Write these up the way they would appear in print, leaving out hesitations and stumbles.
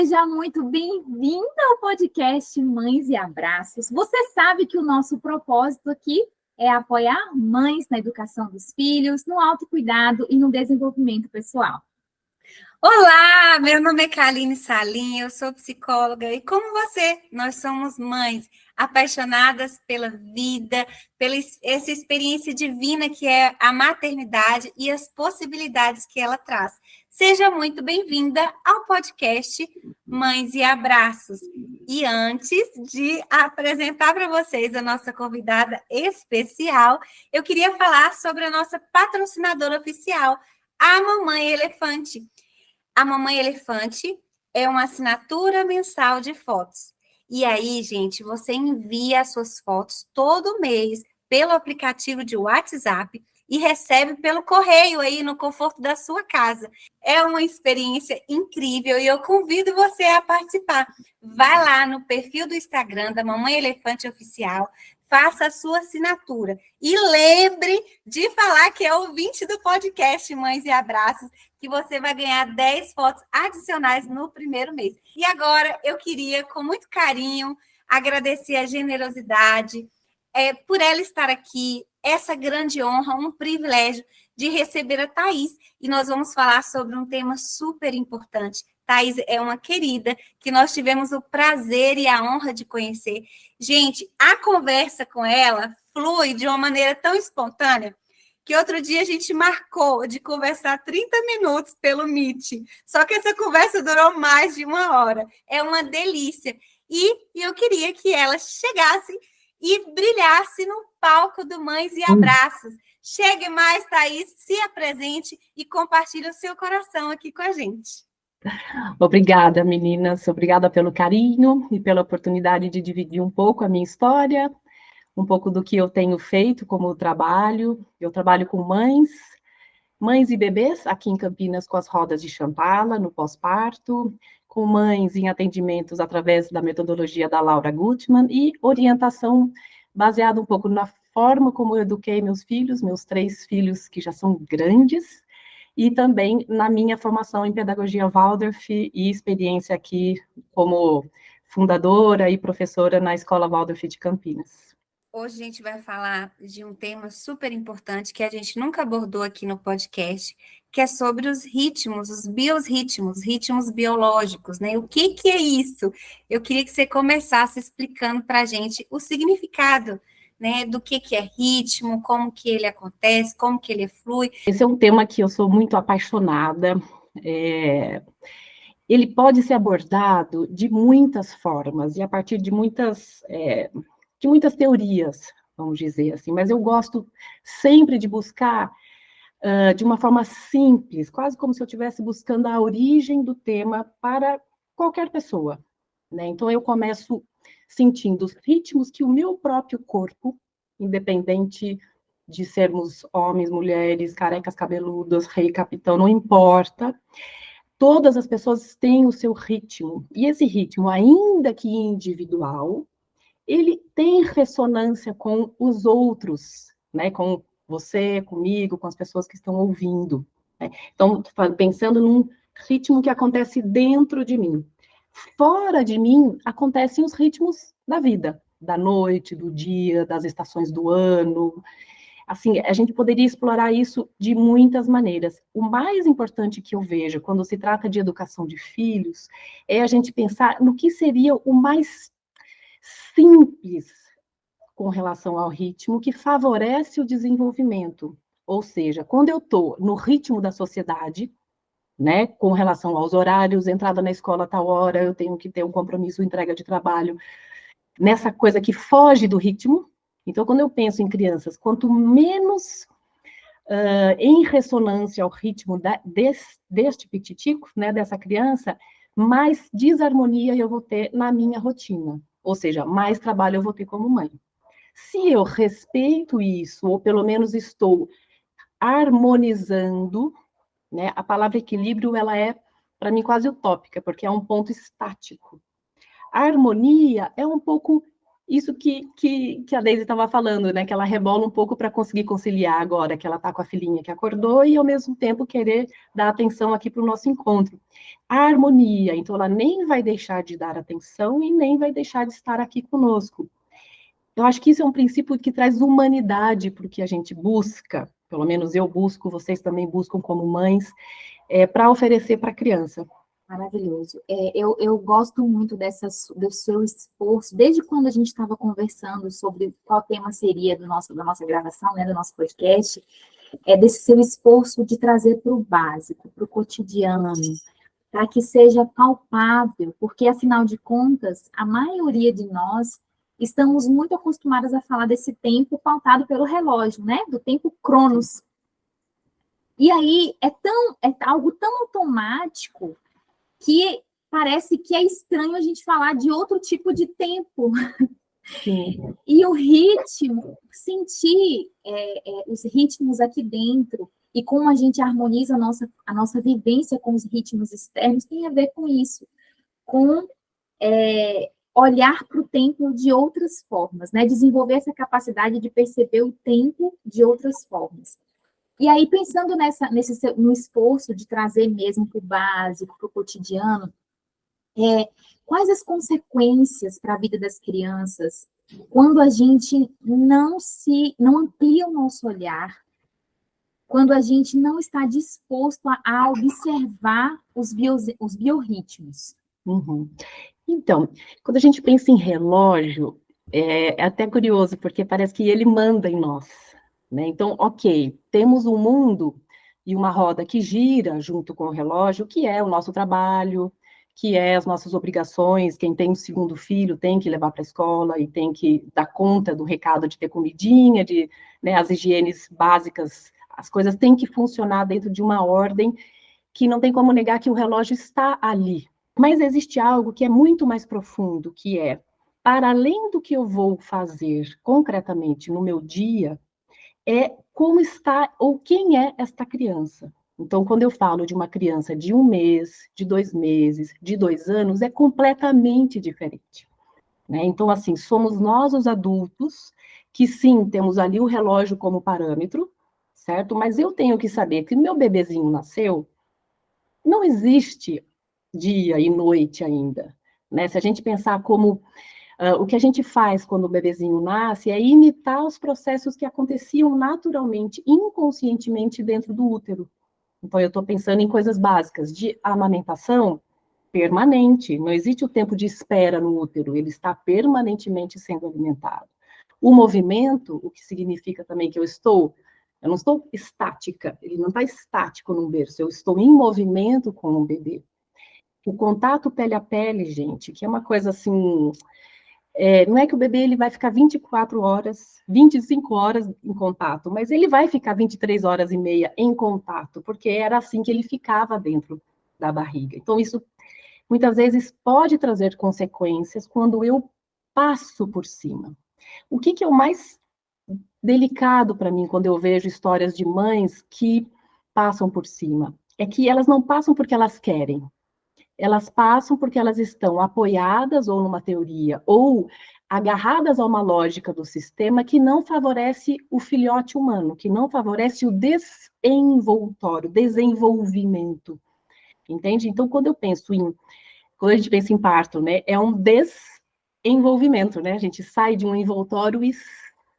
Seja muito bem-vinda ao podcast Mães e Abraços. Você sabe que o nosso propósito aqui é apoiar mães na educação dos filhos, no autocuidado e no desenvolvimento pessoal. Olá, meu nome é Kaline Salim, eu sou psicóloga e como você, nós somos mães apaixonadas pela vida, pela essa experiência divina que é a maternidade e as possibilidades que ela traz. Seja muito bem-vinda ao podcast Mães e Abraços. E antes de apresentar para vocês a nossa convidada especial, eu queria falar sobre a nossa patrocinadora oficial, a Mamãe Elefante. A Mamãe Elefante é uma assinatura mensal de fotos. E aí, gente, você envia as suas fotos todo mês pelo aplicativo de WhatsApp e recebe pelo correio aí no conforto da sua casa. É uma experiência incrível e eu convido você a participar. Vai lá no perfil do Instagram da Mamãe Elefante Oficial, faça a sua assinatura e lembre de falar que é ouvinte do podcast Mães e Abraços, que você vai ganhar 10 fotos adicionais no primeiro mês. E agora eu queria, com muito carinho, agradecer a generosidade por ela estar aqui, essa grande honra, um privilégio de receber a Thaís. E nós vamos falar sobre um tema super importante. Thaís é uma querida que nós tivemos o prazer e a honra de conhecer. Gente, a conversa com ela flui de uma maneira tão espontânea que outro dia a gente marcou de conversar 30 minutos pelo Meet. Só que essa conversa durou mais de 1 hora. É uma delícia. E eu queria que ela chegasse e brilhasse no palco do Mães e Abraços. Chegue mais, Thaís, se apresente e compartilhe o seu coração aqui com a gente. Obrigada, meninas. Obrigada pelo carinho e pela oportunidade de dividir um pouco a minha história, um pouco do que eu tenho feito como trabalho. Eu trabalho com mães e bebês aqui em Campinas com as rodas de Shambhala, no pós-parto, com mães em atendimentos através da metodologia da Laura Gutman e orientação baseada um pouco na forma como eu eduquei meus 3 filhos que já são grandes, e também na minha formação em pedagogia Waldorf e experiência aqui como fundadora e professora na Escola Waldorf de Campinas. Hoje a gente vai falar de um tema super importante que a gente nunca abordou aqui no podcast, que é sobre os ritmos, os biorritmos, ritmos biológicos, né? O que é isso? Eu queria que você começasse explicando para a gente o significado, né, do que é ritmo, como que ele acontece, como que ele flui. Esse é um tema que eu sou muito apaixonada. Ele pode ser abordado de muitas formas e a partir de muitas teorias, vamos dizer assim, mas eu gosto sempre de buscar de uma forma simples, quase como se eu estivesse buscando a origem do tema para qualquer pessoa, né? Então, eu começo sentindo os ritmos que o meu próprio corpo, independente de sermos homens, mulheres, carecas, cabeludos, rei, capitão, não importa, todas as pessoas têm o seu ritmo, e esse ritmo, ainda que individual, ele tem ressonância com os outros, né? Com você, comigo, com as pessoas que estão ouvindo, né? Então, pensando num ritmo que acontece dentro de mim. Fora de mim, acontecem os ritmos da vida, da noite, do dia, das estações do ano. Assim, a gente poderia explorar isso de muitas maneiras. O mais importante que eu vejo quando se trata de educação de filhos é a gente pensar no que seria o mais simples com relação ao ritmo que favorece o desenvolvimento. Ou seja, quando eu estou no ritmo da sociedade, né, com relação aos horários, entrada na escola a tal hora, eu tenho que ter um compromisso, entrega de trabalho, nessa coisa que foge do ritmo. Então, quando eu penso em crianças, quanto menos em ressonância ao ritmo deste pititico, né, dessa criança, mais desarmonia eu vou ter na minha rotina. Ou seja, mais trabalho eu vou ter como mãe. Se eu respeito isso, ou pelo menos estou harmonizando, né, a palavra equilíbrio, ela é, para mim, quase utópica, porque é um ponto estático. A harmonia é um pouco isso que a Deise estava falando, né? Que ela rebola um pouco para conseguir conciliar agora, que ela está com a filhinha que acordou e, ao mesmo tempo, querer dar atenção aqui para o nosso encontro. A harmonia, então, ela nem vai deixar de dar atenção e nem vai deixar de estar aqui conosco. Eu acho que isso é um princípio que traz humanidade para o que a gente busca, pelo menos eu busco, vocês também buscam como mães, para oferecer para a criança. Maravilhoso. Eu gosto muito do seu esforço, desde quando a gente estava conversando sobre qual tema seria da nossa gravação, né, do nosso podcast, desse seu esforço de trazer para o básico, para o cotidiano, para que seja palpável, porque, afinal de contas, a maioria de nós estamos muito acostumadas a falar desse tempo pautado pelo relógio, né, do tempo Cronos. E aí é algo tão automático que parece que é estranho a gente falar de outro tipo de tempo. Sim. E o ritmo, sentir os ritmos aqui dentro e como a gente harmoniza a nossa vivência com os ritmos externos tem a ver com isso, com olhar para o tempo de outras formas, né? Desenvolver essa capacidade de perceber o tempo de outras formas. E aí, pensando no esforço de trazer mesmo para o básico, para o cotidiano, quais as consequências para a vida das crianças quando a gente não amplia o nosso olhar, quando a gente não está disposto a observar os biorritmos? Uhum. Então, quando a gente pensa em relógio, é até curioso, porque parece que ele manda em nós, né? Então, ok, temos um mundo e uma roda que gira junto com o relógio, que é o nosso trabalho, que é as nossas obrigações. Quem tem um segundo filho tem que levar para a escola e tem que dar conta do recado de ter comidinha, né, as higienes básicas, as coisas têm que funcionar dentro de uma ordem que não tem como negar que o relógio está ali. Mas existe algo que é muito mais profundo, que é, para além do que eu vou fazer concretamente no meu dia, é como está ou quem é esta criança. Então, quando eu falo de uma criança de 1 mês, de 2 meses, de 2 anos, é completamente diferente, né? Então, assim, somos nós os adultos que, sim, temos ali o relógio como parâmetro, certo? Mas eu tenho que saber que o meu bebezinho nasceu, não existe dia e noite ainda, né? Se a gente pensar como o que a gente faz quando o bebezinho nasce é imitar os processos que aconteciam naturalmente, inconscientemente dentro do útero. Então, eu estou pensando em coisas básicas de amamentação permanente. Não existe o tempo de espera no útero, ele está permanentemente sendo alimentado. O movimento, o que significa também que eu não estou estática, ele não está estático num berço, eu estou em movimento com o bebê. O contato pele a pele, gente, que é uma coisa assim, não é que o bebê ele vai ficar 24 horas, 25 horas em contato, mas ele vai ficar 23 horas e meia em contato, porque era assim que ele ficava dentro da barriga. Então, isso muitas vezes pode trazer consequências quando eu passo por cima. O que é o mais delicado para mim quando eu vejo histórias de mães que passam por cima? É que elas não passam porque elas querem, elas passam porque elas estão apoiadas ou numa teoria, ou agarradas a uma lógica do sistema que não favorece o filhote humano, que não favorece o desenvoltório, desenvolvimento. Entende? Então, quando a gente pensa em parto, né, é um desenvolvimento, né? A gente sai de um envoltório e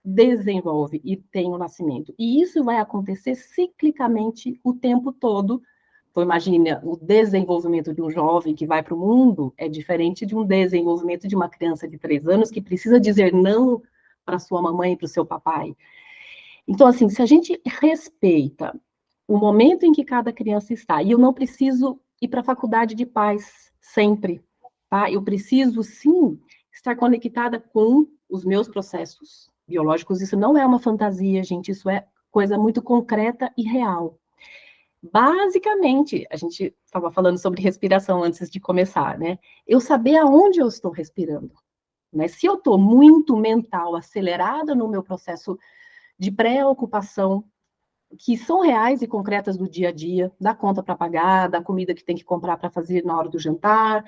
desenvolve e tem o nascimento. E isso vai acontecer ciclicamente o tempo todo. Então, imagina, o desenvolvimento de um jovem que vai para o mundo é diferente de um desenvolvimento de uma criança de 3 anos que precisa dizer não para sua mamãe e para o seu papai. Então, assim, se a gente respeita o momento em que cada criança está, e eu não preciso ir para a faculdade de paz sempre, tá? Eu preciso, sim, estar conectada com os meus processos biológicos. Isso não é uma fantasia, gente, isso é coisa muito concreta e real. Basicamente, a gente estava falando sobre respiração antes de começar, né? Eu saber aonde eu estou respirando, né? Se eu estou muito mental, acelerada no meu processo de preocupação, que são reais e concretas do dia a dia, da conta para pagar, da comida que tem que comprar para fazer na hora do jantar,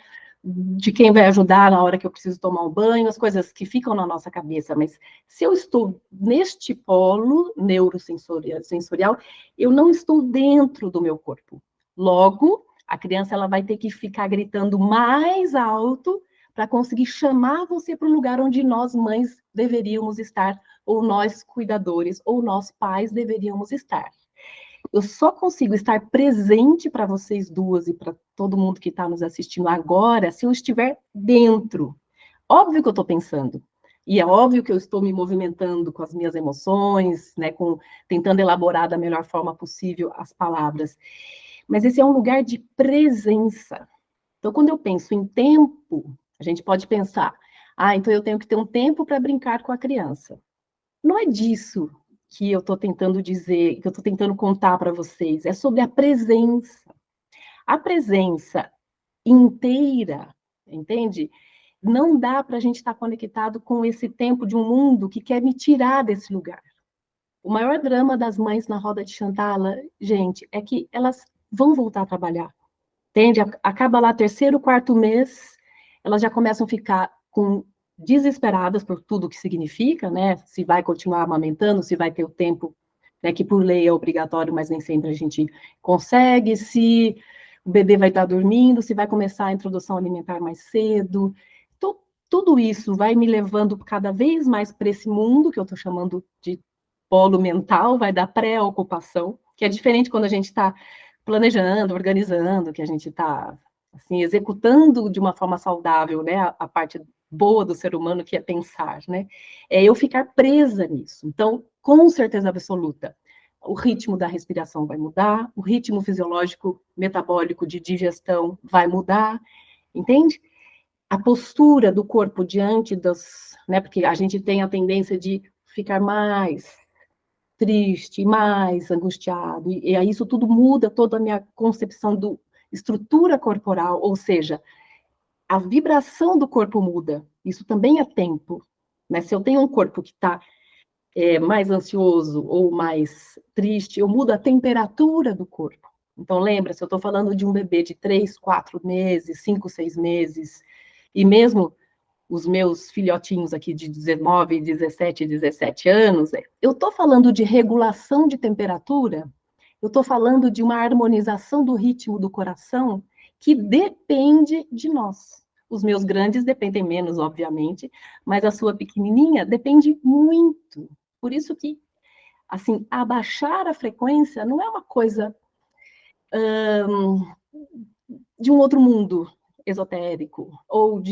de quem vai ajudar na hora que eu preciso tomar um banho, as coisas que ficam na nossa cabeça, mas se eu estou neste polo neurosensorial, eu não estou dentro do meu corpo. Logo, a criança ela vai ter que ficar gritando mais alto para conseguir chamar você para o lugar onde nós mães deveríamos estar, ou nós cuidadores, ou nós pais deveríamos estar. Eu só consigo estar presente para vocês duas e para todo mundo que está nos assistindo agora se eu estiver dentro. Óbvio que eu estou pensando. E é óbvio que eu estou me movimentando com as minhas emoções, né, tentando elaborar da melhor forma possível as palavras. Mas esse é um lugar de presença. Então, quando eu penso em tempo, a gente pode pensar, então eu tenho que ter um tempo para brincar com a criança. Não é disso que eu estou tentando dizer, que eu estou tentando contar para vocês, é sobre a presença. A presença inteira, entende? Não dá para a gente estar conectado com esse tempo de um mundo que quer me tirar desse lugar. O maior drama das mães na roda de Chantala, gente, é que elas vão voltar a trabalhar, entende? Acaba lá terceiro, quarto mês, elas já começam a ficar desesperadas por tudo que significa, né? Se vai continuar amamentando, se vai ter o tempo, né, que por lei é obrigatório, mas nem sempre a gente consegue, se o bebê vai estar dormindo, se vai começar a introdução alimentar mais cedo. Então, tudo isso vai me levando cada vez mais para esse mundo que eu estou chamando de polo mental, vai dar pré-ocupação, que é diferente quando a gente está planejando, organizando, que a gente está assim, executando de uma forma saudável, né, a parte boa do ser humano, que é pensar, né, é eu ficar presa nisso. Então, com certeza absoluta, o ritmo da respiração vai mudar, o ritmo fisiológico, metabólico de digestão vai mudar, entende? A postura do corpo diante das, né, porque a gente tem a tendência de ficar mais triste, mais angustiado, e aí isso tudo muda toda a minha concepção do estrutura corporal, ou seja, a vibração do corpo muda, isso também é tempo, né? Se eu tenho um corpo que está mais ansioso ou mais triste, eu mudo a temperatura do corpo. Então, lembra, se eu estou falando de um bebê de 3, 4 meses, 5, 6 meses, e mesmo os meus filhotinhos aqui de 19, 17, 17 anos, eu estou falando de regulação de temperatura, eu estou falando de uma harmonização do ritmo do coração que depende de nós. Os meus grandes dependem menos, obviamente, mas a sua pequenininha depende muito. Por isso que, assim, abaixar a frequência não é uma coisa de um outro mundo esotérico, ou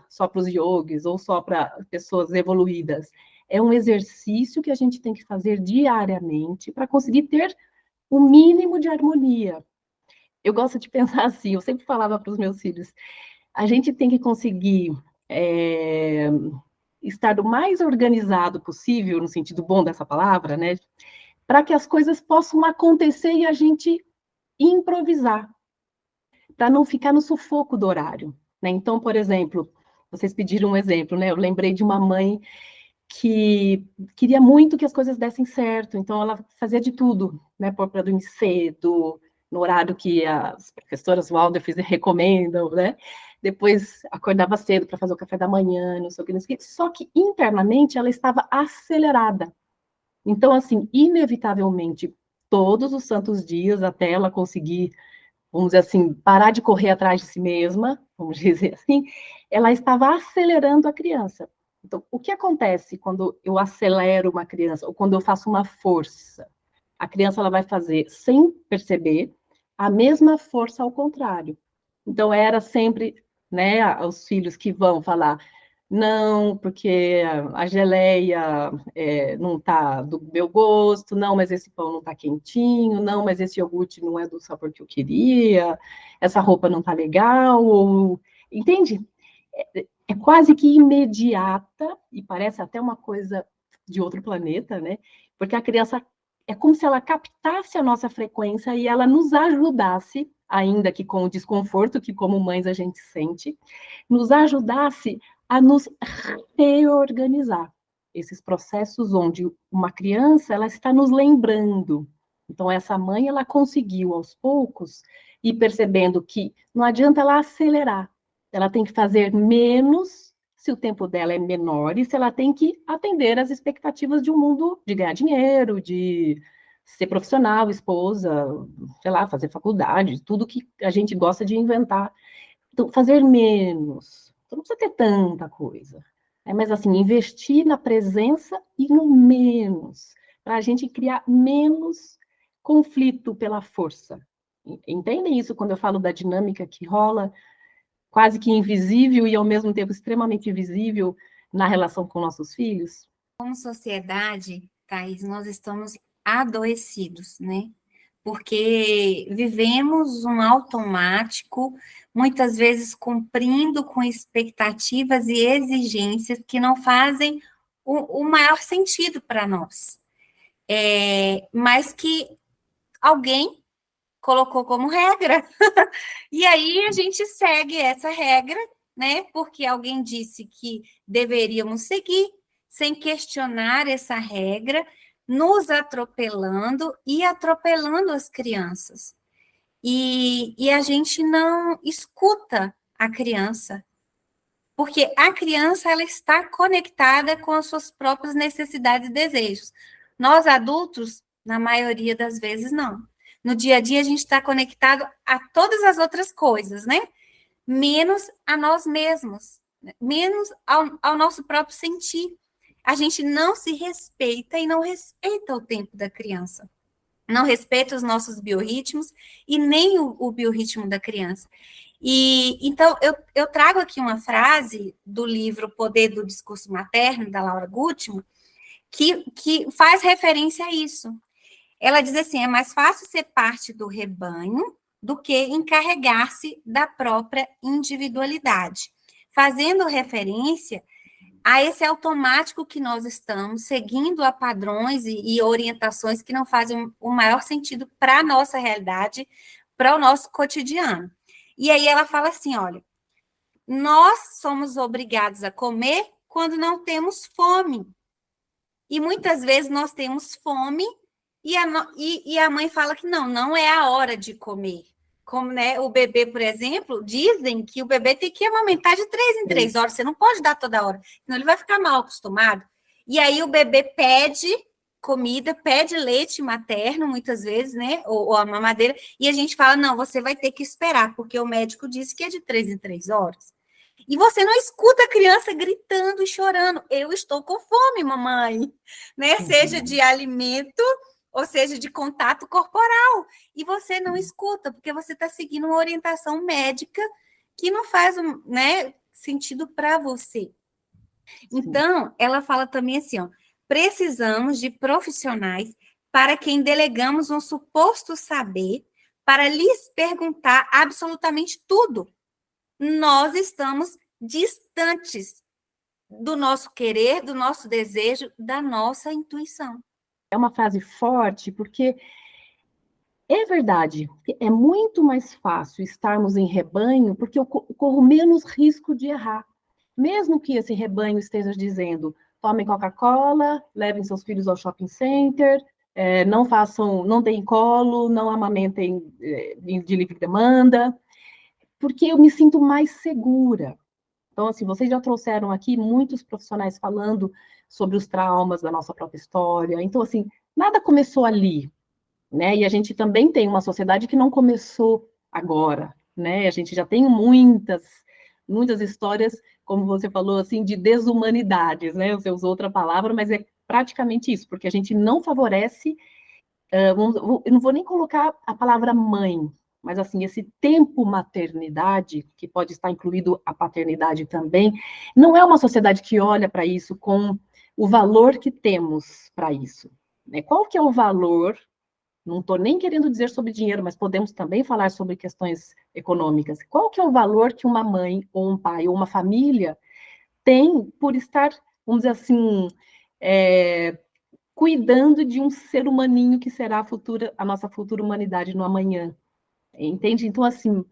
só para os yogis, ou só para pessoas evoluídas. É um exercício que a gente tem que fazer diariamente para conseguir ter o mínimo de harmonia. Eu gosto de pensar assim, eu sempre falava para os meus filhos, a gente tem que conseguir estar o mais organizado possível, no sentido bom dessa palavra, né? Para que as coisas possam acontecer e a gente improvisar, para não ficar no sufoco do horário, né? Então, por exemplo, vocês pediram um exemplo, né? Eu lembrei de uma mãe que queria muito que as coisas dessem certo, então ela fazia de tudo, né? Para dormir cedo, no horário que as professoras Waldorf recomendam, né? Depois acordava cedo para fazer o café da manhã, não sei o que, não sei o que. Só que internamente ela estava acelerada. Então, assim, inevitavelmente, todos os santos dias, até ela conseguir, vamos dizer assim, parar de correr atrás de si mesma, vamos dizer assim, ela estava acelerando a criança. Então, o que acontece quando eu acelero uma criança, ou quando eu faço uma força? A criança ela vai fazer, sem perceber, a mesma força ao contrário. Então, era sempre, né, os filhos que vão falar, não, porque a geleia não está do meu gosto, não, mas esse pão não está quentinho, não, mas esse iogurte não é do sabor que eu queria, essa roupa não está legal, ou... entende? É quase que imediata, e parece até uma coisa de outro planeta, né? Porque a criança é como se ela captasse a nossa frequência e ela nos ajudasse, ainda que com o desconforto que como mães a gente sente, nos ajudasse a nos reorganizar. Esses processos onde uma criança ela está nos lembrando. Então essa mãe ela conseguiu aos poucos ir percebendo que não adianta ela acelerar, ela tem que fazer menos se o tempo dela é menor e se ela tem que atender às expectativas de um mundo de ganhar dinheiro, de ser profissional, esposa, sei lá, fazer faculdade, tudo que a gente gosta de inventar. Então, fazer menos. Então, não precisa ter tanta coisa. Mas, assim, investir na presença e no menos, para a gente criar menos conflito pela força. Entendem isso quando eu falo da dinâmica que rola, quase que invisível e, ao mesmo tempo, extremamente visível na relação com nossos filhos? Como sociedade, Thaís, nós estamos adoecidos, né? Porque vivemos um automático, muitas vezes cumprindo com expectativas e exigências que não fazem o maior sentido para nós. Mas que alguém colocou como regra. E aí a gente segue essa regra, né? Porque alguém disse que deveríamos seguir, sem questionar essa regra, nos atropelando e atropelando as crianças. E a gente não escuta a criança, porque a criança ela está conectada com as suas próprias necessidades e desejos. Nós adultos, na maioria das vezes, não. No dia a dia, a gente está conectado a todas as outras coisas, né? Menos a nós mesmos, menos ao nosso próprio sentir. A gente não se respeita e não respeita o tempo da criança. Não respeita os nossos biorritmos e nem o biorritmo da criança. E então eu trago aqui uma frase do livro Poder do Discurso Materno, da Laura Gutmann, que faz referência a isso. Ela diz assim: é mais fácil ser parte do rebanho do que encarregar-se da própria individualidade, fazendo referência a esse automático que nós estamos seguindo a padrões e orientações que não fazem o maior sentido para a nossa realidade, para o nosso cotidiano. E aí ela fala assim, olha, nós somos obrigados a comer quando não temos fome. E muitas vezes nós temos fome e a mãe fala que não é a hora de comer. Como, né, o bebê, por exemplo, dizem que o bebê tem que amamentar de 3 em 3 horas, você não pode dar toda hora, senão ele vai ficar mal acostumado. E aí o bebê pede comida, pede leite materno, muitas vezes, né, ou a mamadeira, e a gente fala, não, você vai ter que esperar, porque o médico disse que é de 3 em 3 horas. E você não escuta a criança gritando e chorando, eu estou com fome, mamãe, né, seja de alimento, ou seja, de contato corporal, e você não escuta, porque você está seguindo uma orientação médica que não faz, né, sentido para você. Então, ela fala também assim, ó, precisamos de profissionais para quem delegamos um suposto saber para lhes perguntar absolutamente tudo. Nós estamos distantes do nosso querer, do nosso desejo, da nossa intuição. É uma frase forte, porque é verdade, é muito mais fácil estarmos em rebanho, porque eu corro menos risco de errar. Mesmo que esse rebanho esteja dizendo, tomem Coca-Cola, levem seus filhos ao shopping center, não deem colo, não amamentem de livre demanda, porque eu me sinto mais segura. Então, assim, vocês já trouxeram aqui muitos profissionais falando sobre os traumas da nossa própria história. Então, assim, nada começou ali, né? E a gente também tem uma sociedade que não começou agora, né? A gente já tem muitas histórias, como você falou, assim, de desumanidades, né? Você usou outra palavra, mas é praticamente isso, porque a gente não favorece, eu não vou nem colocar a palavra mãe, mas assim, esse tempo maternidade, que pode estar incluído a paternidade também, não é uma sociedade que olha para isso com o valor que temos para isso. Né? Qual que é o valor? Não estou nem querendo dizer sobre dinheiro, mas podemos também falar sobre questões econômicas. Qual que é o valor que uma mãe, ou um pai, ou uma família tem por estar, vamos dizer assim, cuidando de um ser humaninho que será a nossa futura humanidade no amanhã? Entende? Então, assim,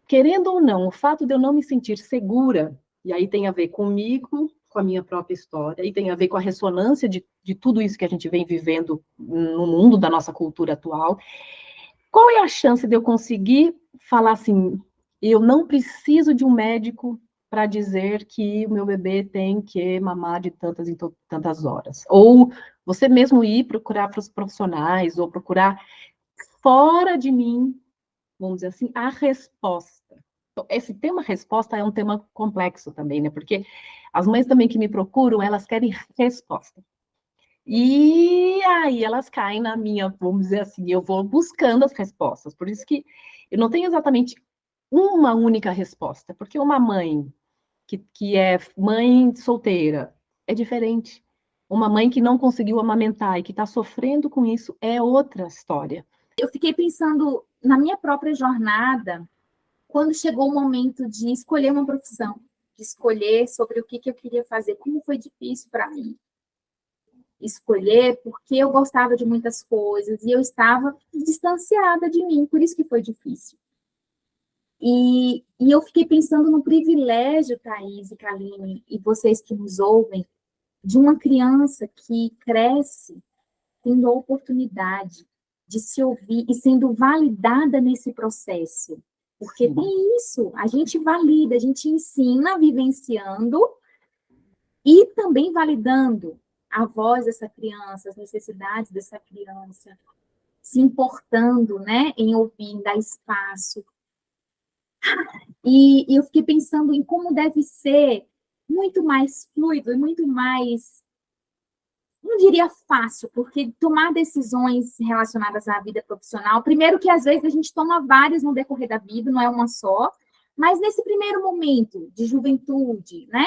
querendo ou não, o fato de eu não me sentir segura, e aí tem a ver comigo, com a minha própria história, e tem a ver com a ressonância de tudo isso que a gente vem vivendo no mundo da nossa cultura atual. Qual é a chance de eu conseguir falar assim, eu não preciso de um médico para dizer que o meu bebê tem que mamar de tantas em tantas horas. Ou você mesmo ir procurar para os profissionais, ou procurar fora de mim, vamos dizer assim, a resposta. Então, esse tema resposta é um tema complexo também, né? Porque as mães também que me procuram, elas querem resposta. E aí elas caem na minha, vamos dizer assim, eu vou buscando as respostas. Por isso que eu não tenho exatamente uma única resposta, porque uma mãe que é mãe solteira é diferente. Uma mãe que não conseguiu amamentar e que está sofrendo com isso é outra história. Eu fiquei pensando na minha própria jornada, quando chegou o momento de escolher uma profissão, de escolher sobre o que eu queria fazer, como foi difícil para mim escolher, porque eu gostava de muitas coisas e eu estava distanciada de mim, por isso que foi difícil. E eu fiquei pensando no privilégio, Thaís e Kaline, e vocês que nos ouvem, de uma criança que cresce tendo a oportunidade de se ouvir e sendo validada nesse processo. Porque tem isso, a gente valida, a gente ensina vivenciando e também validando a voz dessa criança, as necessidades dessa criança, se importando, né, em ouvir, em dar espaço. E eu fiquei pensando em como deve ser muito mais fluido e muito mais, não diria fácil, porque tomar decisões relacionadas à vida profissional, primeiro que às vezes a gente toma várias no decorrer da vida, não é uma só, mas nesse primeiro momento de juventude, né?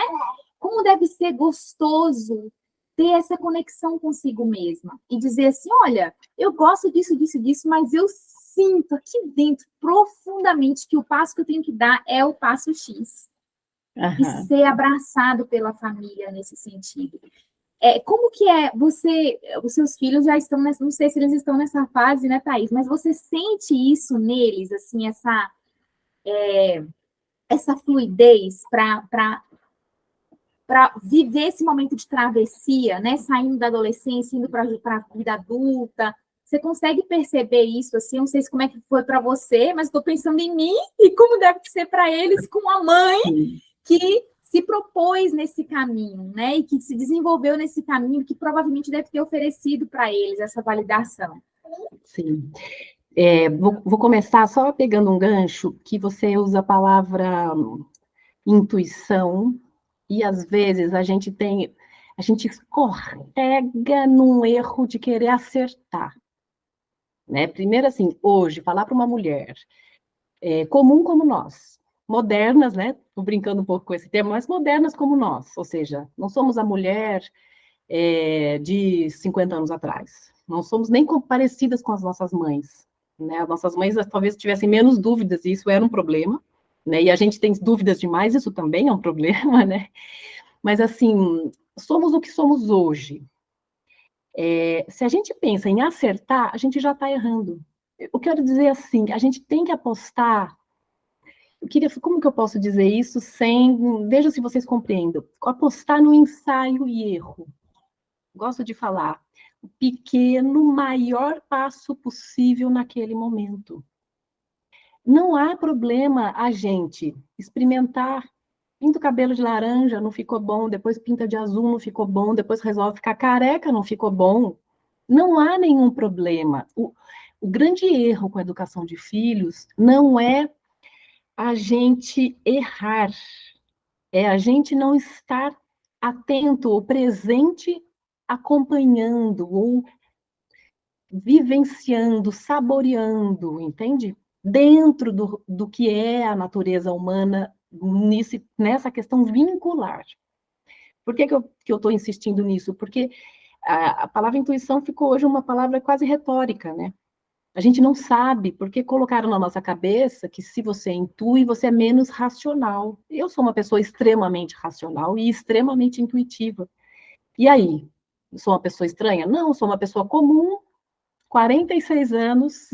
Como deve ser gostoso ter essa conexão consigo mesma e dizer assim, olha, eu gosto disso, disso, disso, mas eu sinto aqui dentro profundamente que o passo que eu tenho que dar é o passo X. E ser abraçado pela família nesse sentido. Como que é você, os seus filhos já estão nessa, não sei se eles estão nessa fase, né, Thaís, mas você sente isso neles, assim, essa fluidez para viver esse momento de travessia, né, saindo da adolescência, indo para a vida adulta. Você consegue perceber isso, assim, não sei como é que foi para você, mas estou pensando em mim e como deve ser para eles com a mãe que se propôs nesse caminho, né? E que se desenvolveu nesse caminho, que provavelmente deve ter oferecido para eles essa validação. Sim. Vou começar só pegando um gancho, que você usa a palavra intuição, e às vezes a gente escorrega num erro de querer acertar. Né? Primeiro, assim, hoje, falar para uma mulher comum como nós, modernas, né? Estou brincando um pouco com esse termo, mas modernas como nós, ou seja, não somos a mulher de 50 anos atrás, não somos nem parecidas com as nossas mães, né? As nossas mães talvez tivessem menos dúvidas, e isso era um problema, né? E a gente tem dúvidas demais, isso também é um problema, né? Mas, assim, somos o que somos hoje. Se a gente pensa em acertar, a gente já está errando. Eu quero dizer assim, a gente tem que apostar. Como que eu posso dizer isso sem... Veja se vocês compreendem. Apostar no ensaio e erro. Gosto de falar. O pequeno, maior passo possível naquele momento. Não há problema a gente experimentar. Pinta o cabelo de laranja, não ficou bom. Depois pinta de azul, não ficou bom. Depois resolve ficar careca, não ficou bom. Não há nenhum problema. O grande erro com a educação de filhos não é a gente errar, é a gente não estar atento ou presente, acompanhando ou vivenciando, saboreando, entende? Dentro do que é a natureza humana nessa questão vincular. Por que eu estou insistindo nisso? Porque a palavra intuição ficou hoje uma palavra quase retórica, né? A gente não sabe porque colocaram na nossa cabeça que se você intui, você é menos racional. Eu sou uma pessoa extremamente racional e extremamente intuitiva. E aí? Eu sou uma pessoa estranha? Não, sou uma pessoa comum, 46 anos,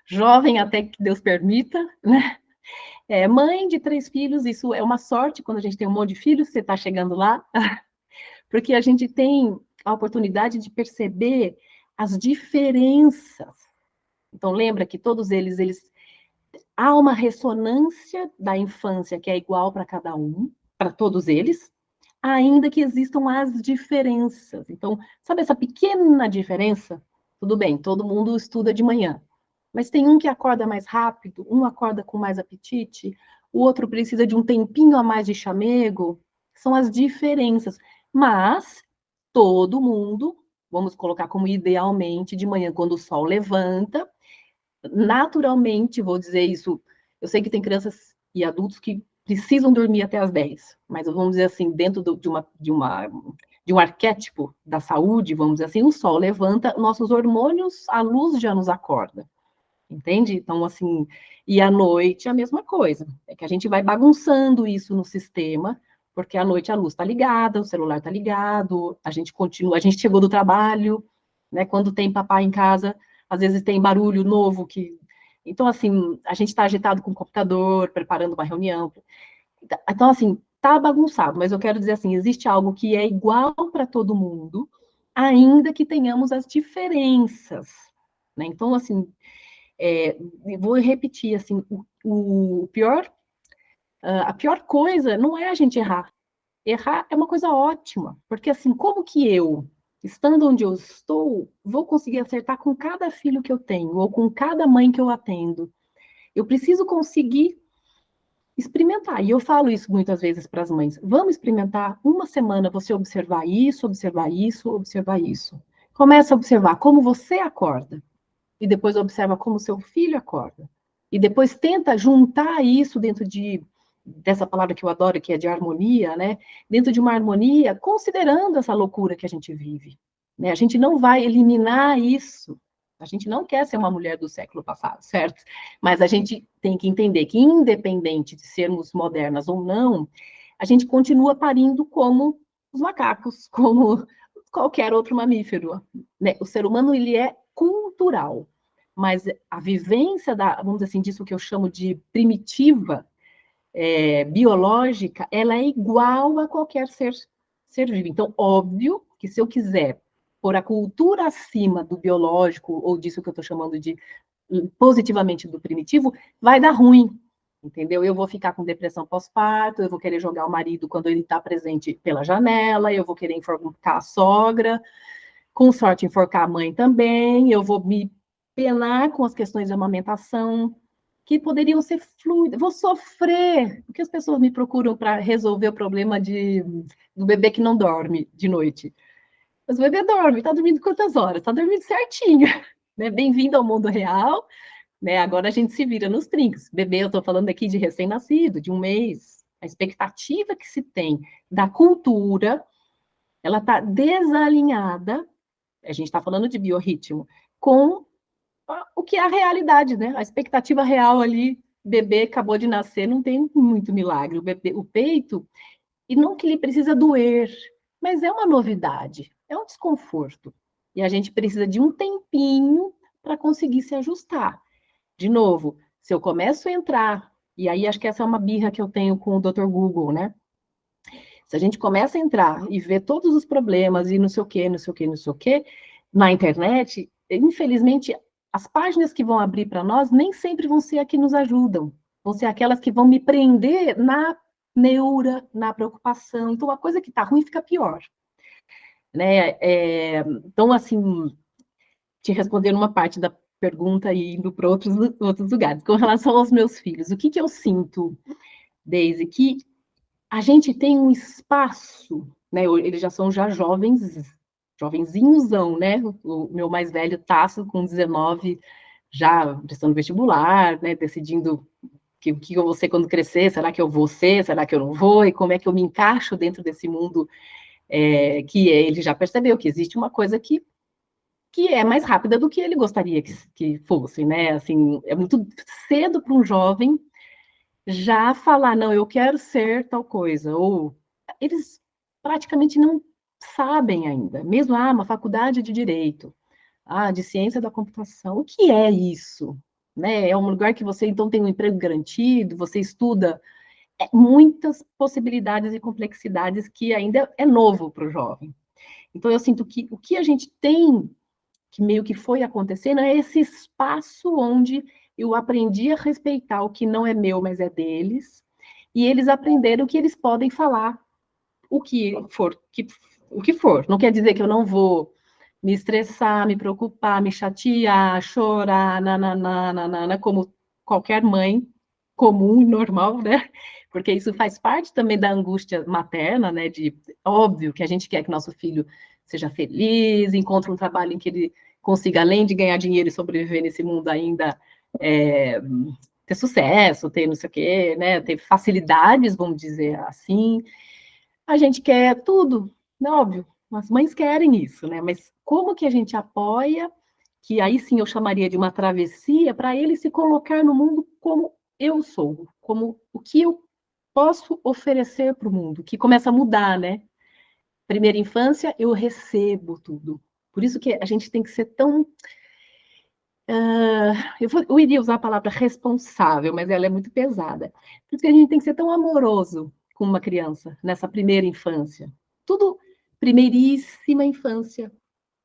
jovem até que Deus permita, né? Mãe de 3 filhos, isso é uma sorte quando a gente tem um monte de filhos, você está chegando lá, porque a gente tem a oportunidade de perceber as diferenças. Então, lembra que todos eles há uma ressonância da infância que é igual para cada um, para todos eles, ainda que existam as diferenças. Então, sabe essa pequena diferença? Tudo bem, todo mundo estuda de manhã, mas tem um que acorda mais rápido, um acorda com mais apetite, o outro precisa de um tempinho a mais de chamego. São as diferenças. Mas todo mundo, vamos colocar como idealmente, de manhã, quando o sol levanta, naturalmente, vou dizer isso, eu sei que tem crianças e adultos que precisam dormir até as 10, mas vamos dizer assim, dentro de um arquétipo da saúde, vamos dizer assim, o sol levanta, nossos hormônios, a luz já nos acorda, entende? Então, assim, e à noite a mesma coisa, é que a gente vai bagunçando isso no sistema, porque à noite a luz está ligada, o celular está ligado, a gente continua, a gente chegou do trabalho, né? Quando tem papai em casa, às vezes tem barulho novo que. Então, assim, a gente está agitado com o computador, preparando uma reunião. Então, assim, tá bagunçado, mas eu quero dizer assim, existe algo que é igual para todo mundo, ainda que tenhamos as diferenças, né? Então, assim, vou repetir, assim, o pior, a pior coisa não é a gente errar. Errar é uma coisa ótima, porque assim, como que eu, estando onde eu estou, vou conseguir acertar com cada filho que eu tenho, ou com cada mãe que eu atendo? Eu preciso conseguir experimentar, e eu falo isso muitas vezes para as mães, vamos experimentar uma semana, você observar isso, observar isso, observar isso. Começa a observar como você acorda, e depois observa como seu filho acorda. E depois tenta juntar isso dentro dessa palavra que eu adoro, que é de harmonia, né? Dentro de uma harmonia, considerando essa loucura que a gente vive. Né? A gente não vai eliminar isso. A gente não quer ser uma mulher do século passado, certo? Mas a gente tem que entender que, independente de sermos modernas ou não, a gente continua parindo como os macacos, como qualquer outro mamífero. Né? O ser humano, ele é cultural, mas a vivência vamos dizer assim, disso que eu chamo de primitiva, biológica, ela é igual a qualquer ser vivo. Então, óbvio que se eu quiser pôr a cultura acima do biológico, ou disso que eu estou chamando de positivamente do primitivo, vai dar ruim, entendeu? Eu vou ficar com depressão pós-parto, eu vou querer jogar o marido quando ele está presente pela janela, eu vou querer enforcar a sogra, com sorte enforcar a mãe também, eu vou me penar com as questões de amamentação, que poderiam ser fluidas, vou sofrer, porque as pessoas me procuram para resolver o problema do bebê que não dorme de noite. Mas o bebê dorme, está dormindo quantas horas? Está dormindo certinho, né? Bem-vindo ao mundo real, né? Agora a gente se vira nos trincos. Bebê, eu estou falando aqui de recém-nascido, de um mês. A expectativa que se tem da cultura, ela está desalinhada, a gente está falando de biorritmo, com o que é a realidade, né? A expectativa real ali, bebê acabou de nascer, não tem muito milagre. O peito, e não que ele precisa doer, mas é uma novidade, é um desconforto. E a gente precisa de um tempinho para conseguir se ajustar. De novo, se eu começo a entrar, e aí acho que essa é uma birra que eu tenho com o Dr. Google, né? Se a gente começa a entrar e ver todos os problemas e não sei o quê, não sei o quê, não sei o quê, na internet, infelizmente, as páginas que vão abrir para nós nem sempre vão ser as que nos ajudam. Vão ser aquelas que vão me prender na neura, na preocupação. Então, a coisa que está ruim fica pior. Né? Então, assim, te responder uma parte da pergunta e indo para outros lugares. Com relação aos meus filhos, o que eu sinto, Deise, que a gente tem um espaço, né? Eles já são jovenzinhosão, né? O meu mais velho, Tasso, com 19, já prestando vestibular, né? Decidindo o que eu vou ser quando crescer, será que eu vou ser, será que eu não vou, e como é que eu me encaixo dentro desse mundo que ele já percebeu que existe uma coisa que é mais rápida do que ele gostaria que fosse, né? Assim, é muito cedo para um jovem já falar, não, eu quero ser tal coisa, ou eles praticamente não sabem ainda, mesmo, uma faculdade de direito, de ciência da computação, o que é isso? Né? É um lugar que você, então, tem um emprego garantido, você estuda muitas possibilidades e complexidades que ainda é novo para o jovem. Então, eu sinto que o que a gente tem, que meio que foi acontecendo, é esse espaço onde eu aprendi a respeitar o que não é meu, mas é deles, e eles aprenderam que eles podem falar o que for, o que for. Não quer dizer que eu não vou me estressar, me preocupar, me chatear, chorar, nananana, como qualquer mãe comum e normal, né? Porque isso faz parte também da angústia materna, né? De óbvio que a gente quer que nosso filho seja feliz, encontre um trabalho em que ele consiga, além de ganhar dinheiro e sobreviver nesse mundo ainda, ter sucesso, ter não sei o quê, né? Ter facilidades, vamos dizer assim. A gente quer tudo, né? Óbvio, as mães querem isso, né? Mas como que a gente apoia, que aí sim eu chamaria de uma travessia, para ele se colocar no mundo como eu sou, como o que eu posso oferecer para o mundo, que começa a mudar, né? Primeira infância, eu recebo tudo. Por isso que a gente tem que ser tão. Eu iria usar a palavra responsável, mas ela é muito pesada. Por isso que a gente tem que ser tão amoroso com uma criança nessa primeira infância. Tudo primeiríssima infância,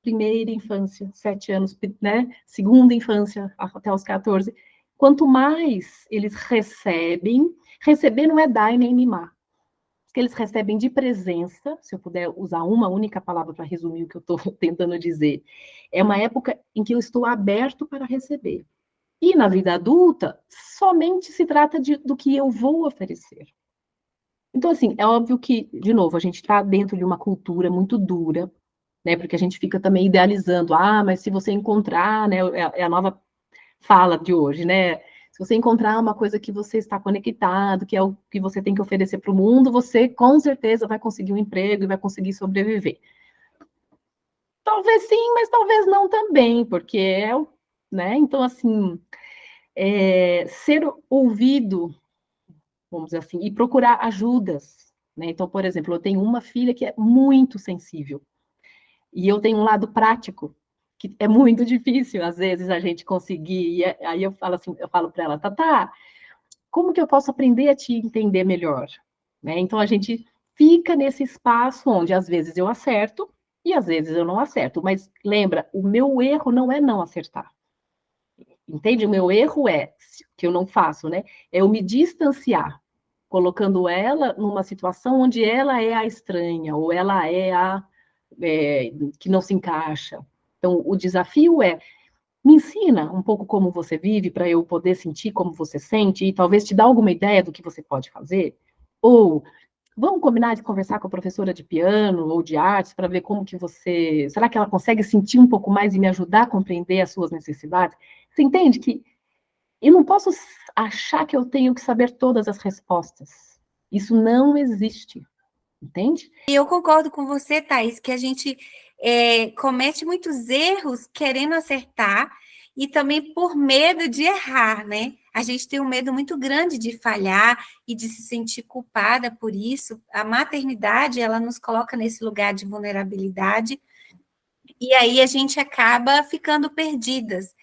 primeira infância, 7 anos, né? Segunda infância, até os 14. Quanto mais eles recebem, receber não é dar e nem mimar. Que eles recebem de presença, se eu puder usar uma única palavra para resumir o que eu estou tentando dizer, é uma época em que eu estou aberto para receber. E na vida adulta, somente se trata do que eu vou oferecer. Então, assim, é óbvio que, de novo, a gente está dentro de uma cultura muito dura, né? Porque a gente fica também idealizando, mas se você encontrar, né? É a nova fala de hoje, né? Se você encontrar uma coisa que você está conectado, que é o que você tem que oferecer para o mundo, você com certeza vai conseguir um emprego e vai conseguir sobreviver. Talvez sim, mas talvez não também, porque né? Então, assim, ser ouvido, vamos dizer assim, e procurar ajudas, né? Então, por exemplo, eu tenho uma filha que é muito sensível, e eu tenho um lado prático, que é muito difícil, às vezes, a gente conseguir. E aí eu falo assim, eu falo para ela, Tatá, como que eu posso aprender a te entender melhor? Né? Então, a gente fica nesse espaço onde, às vezes, eu acerto e, às vezes, eu não acerto. Mas, lembra, o meu erro não é não acertar. Entende? O meu erro que eu não faço, né? É eu me distanciar, colocando ela numa situação onde ela é a estranha, ou ela é a que não se encaixa. Então, o desafio é me ensina um pouco como você vive para eu poder sentir como você sente e talvez te dar alguma ideia do que você pode fazer. Ou vamos combinar de conversar com a professora de piano ou de artes para ver como que você, será que ela consegue sentir um pouco mais e me ajudar a compreender as suas necessidades? Você entende que eu não posso achar que eu tenho que saber todas as respostas. Isso não existe, entende? E eu concordo com você, Thaís, que a gente comete muitos erros querendo acertar e também por medo de errar, né? A gente tem um medo muito grande de falhar e de se sentir culpada por isso. A maternidade, ela nos coloca nesse lugar de vulnerabilidade e aí a gente acaba ficando perdidas.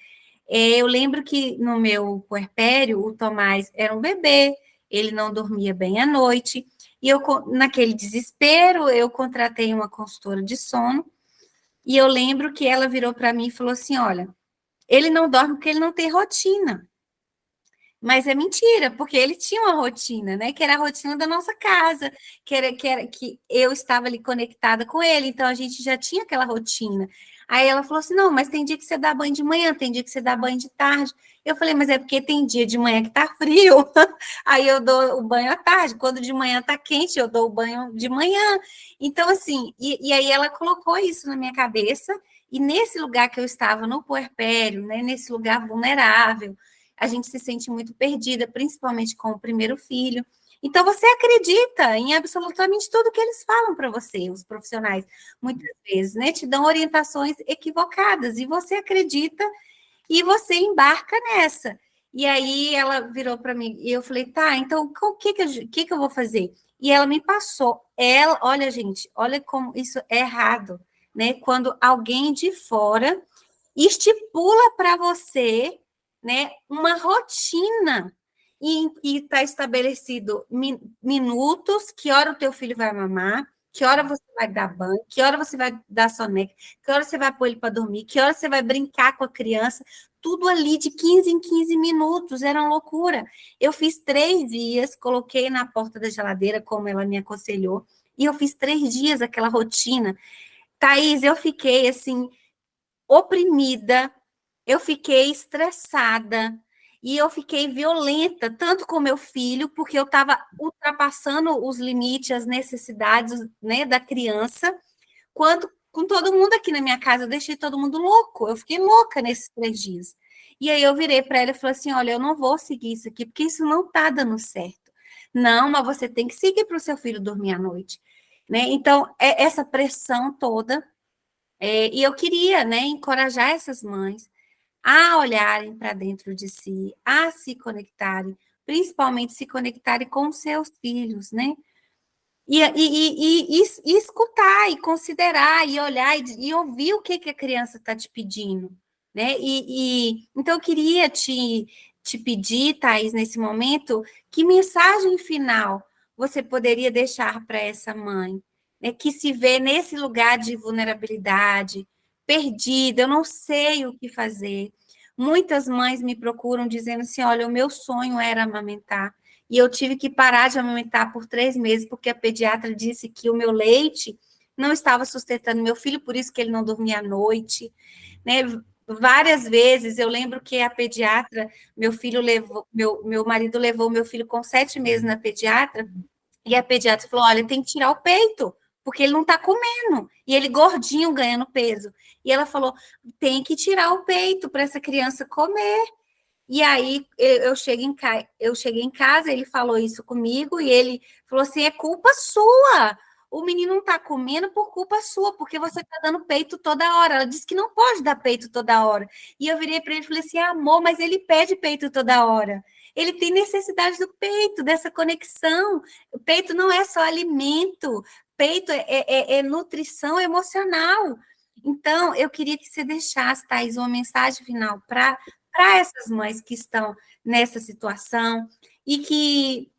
Eu lembro que no meu puerpério, o Tomás era um bebê, ele não dormia bem à noite, e eu, naquele desespero, eu contratei uma consultora de sono, e eu lembro que ela virou para mim e falou assim, olha, ele não dorme porque ele não tem rotina. Mas é mentira, porque ele tinha uma rotina, né? Que era a rotina da nossa casa, que eu estava ali conectada com ele, então a gente já tinha aquela rotina. Aí ela falou assim: não, mas tem dia que você dá banho de manhã, tem dia que você dá banho de tarde. Eu falei, mas é porque tem dia de manhã que tá frio, aí eu dou o banho à tarde, quando de manhã tá quente, eu dou o banho de manhã. Então, assim, e aí ela colocou isso na minha cabeça, e nesse lugar que eu estava, no puerpério, né, nesse lugar vulnerável, a gente se sente muito perdida, principalmente com o primeiro filho. Então, você acredita em absolutamente tudo que eles falam para você, os profissionais, muitas vezes, né? Te dão orientações equivocadas, e você acredita e você embarca nessa. E aí ela virou para mim, e eu falei, tá, então o que eu vou fazer? E ela me passou. Olha, gente, olha como isso é errado, né? Quando alguém de fora estipula para você, né, uma rotina e está estabelecido minutos, que hora o teu filho vai mamar, que hora você vai dar banho, que hora você vai dar soneca, que hora você vai pôr ele para dormir, que hora você vai brincar com a criança, tudo ali de 15 em 15 minutos, era uma loucura. Eu fiz 3 dias, coloquei na porta da geladeira, como ela me aconselhou, e eu fiz 3 dias aquela rotina. Thaís, eu fiquei assim, oprimida, eu fiquei estressada, e eu fiquei violenta, tanto com meu filho, porque eu estava ultrapassando os limites, as necessidades, né, da criança, quanto com todo mundo aqui na minha casa. Eu deixei todo mundo louco, eu fiquei louca nesses 3 dias. E aí eu virei para ela e falei assim, olha, eu não vou seguir isso aqui, porque isso não está dando certo. Não, mas você tem que seguir para o seu filho dormir à noite. Né? Então, essa pressão toda, e eu queria, né, encorajar essas mães a olharem para dentro de si, a se conectarem, principalmente se conectarem com seus filhos, né? E escutar, e considerar, e olhar, e ouvir o que a criança está te pedindo, né? Então, eu queria te pedir, Thaís, nesse momento, que mensagem final você poderia deixar para essa mãe, né, que se vê nesse lugar de vulnerabilidade, perdida, eu não sei o que fazer. Muitas mães me procuram dizendo assim, olha, o meu sonho era amamentar, e eu tive que parar de amamentar por 3 meses, porque a pediatra disse que o meu leite não estava sustentando meu filho, por isso que ele não dormia à noite, né? Várias vezes eu lembro que a pediatra, meu marido levou meu filho com 7 meses na pediatra, e a pediatra falou: olha, tem que tirar o peito, porque ele não está comendo, e ele gordinho ganhando peso. E ela falou: tem que tirar o peito para essa criança comer. E aí eu cheguei em casa, ele falou isso comigo, e ele falou assim: é culpa sua. O menino não está comendo por culpa sua, porque você está dando peito toda hora. Ela disse que não pode dar peito toda hora. E eu virei para ele e falei assim: amor, mas ele pede peito toda hora. Ele tem necessidade do peito, dessa conexão. O peito não é só alimento, peito é nutrição emocional. Então, eu queria que você deixasse, Thaís, uma mensagem final para essas mães que estão nessa situação e que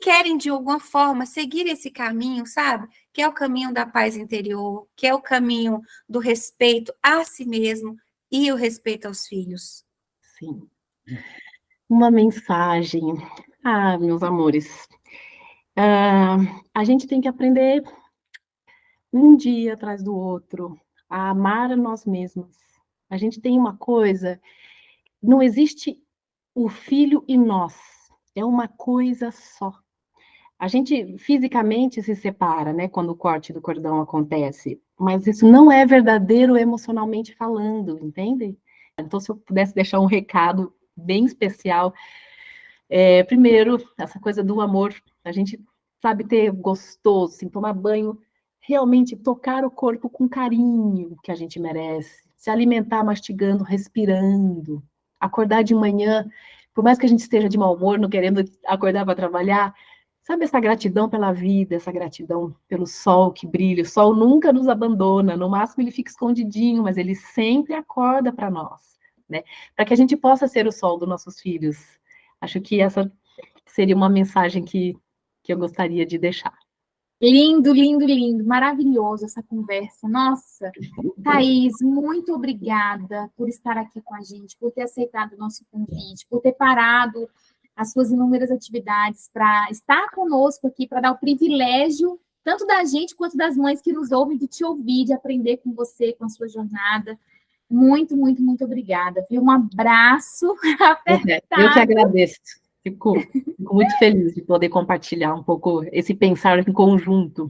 querem, de alguma forma, seguir esse caminho, sabe? Que é o caminho da paz interior, que é o caminho do respeito a si mesmo e o respeito aos filhos. Sim. Uma mensagem. Ah, meus amores, a gente tem que aprender um dia atrás do outro, a amar a nós mesmos. A gente tem uma coisa, não existe o filho e nós, é uma coisa só. A gente fisicamente se separa, né, quando o corte do cordão acontece, mas isso não é verdadeiro emocionalmente falando, entende? Então, se eu pudesse deixar um recado bem especial, primeiro, essa coisa do amor, a gente sabe ter gostoso, assim, tomar banho, realmente tocar o corpo com carinho que a gente merece, se alimentar mastigando, respirando, acordar de manhã, por mais que a gente esteja de mau humor, não querendo acordar para trabalhar, sabe essa gratidão pela vida, essa gratidão pelo sol que brilha, o sol nunca nos abandona, no máximo ele fica escondidinho, mas ele sempre acorda para nós, né? Para que a gente possa ser o sol dos nossos filhos. Acho que essa seria uma mensagem que eu gostaria de deixar. Lindo, lindo, lindo, maravilhoso essa conversa. Nossa, Thaís, muito obrigada por estar aqui com a gente, por ter aceitado o nosso convite, por ter parado as suas inúmeras atividades para estar conosco aqui, para dar o privilégio, tanto da gente quanto das mães que nos ouvem, de te ouvir, de aprender com você, com a sua jornada. Muito, muito, muito obrigada. Um abraço apertado. Eu que agradeço. Fico muito feliz de poder compartilhar um pouco esse pensar em conjunto.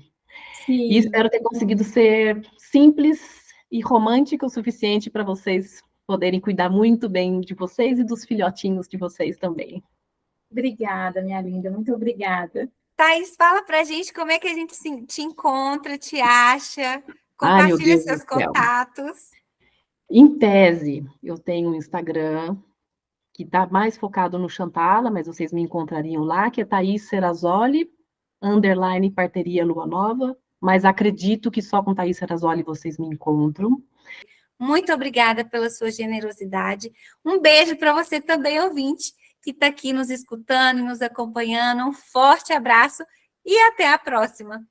Sim. E espero ter conseguido ser simples e romântica o suficiente para vocês poderem cuidar muito bem de vocês e dos filhotinhos de vocês também. Obrigada, minha linda. Muito obrigada. Thaís, fala pra gente como é que a gente te encontra, te acha, Ai, meu compartilha Deus do seus céu. contatos. Em tese, eu tenho um Instagram que está mais focado no Chantala, mas vocês me encontrariam lá, que é Thaís Serrazoli, _ Parteria Lua Nova, mas acredito que só com Thaís Serrazoli vocês me encontram. Muito obrigada pela sua generosidade. Um beijo para você também, ouvinte, que está aqui nos escutando, nos acompanhando. Um forte abraço e até a próxima.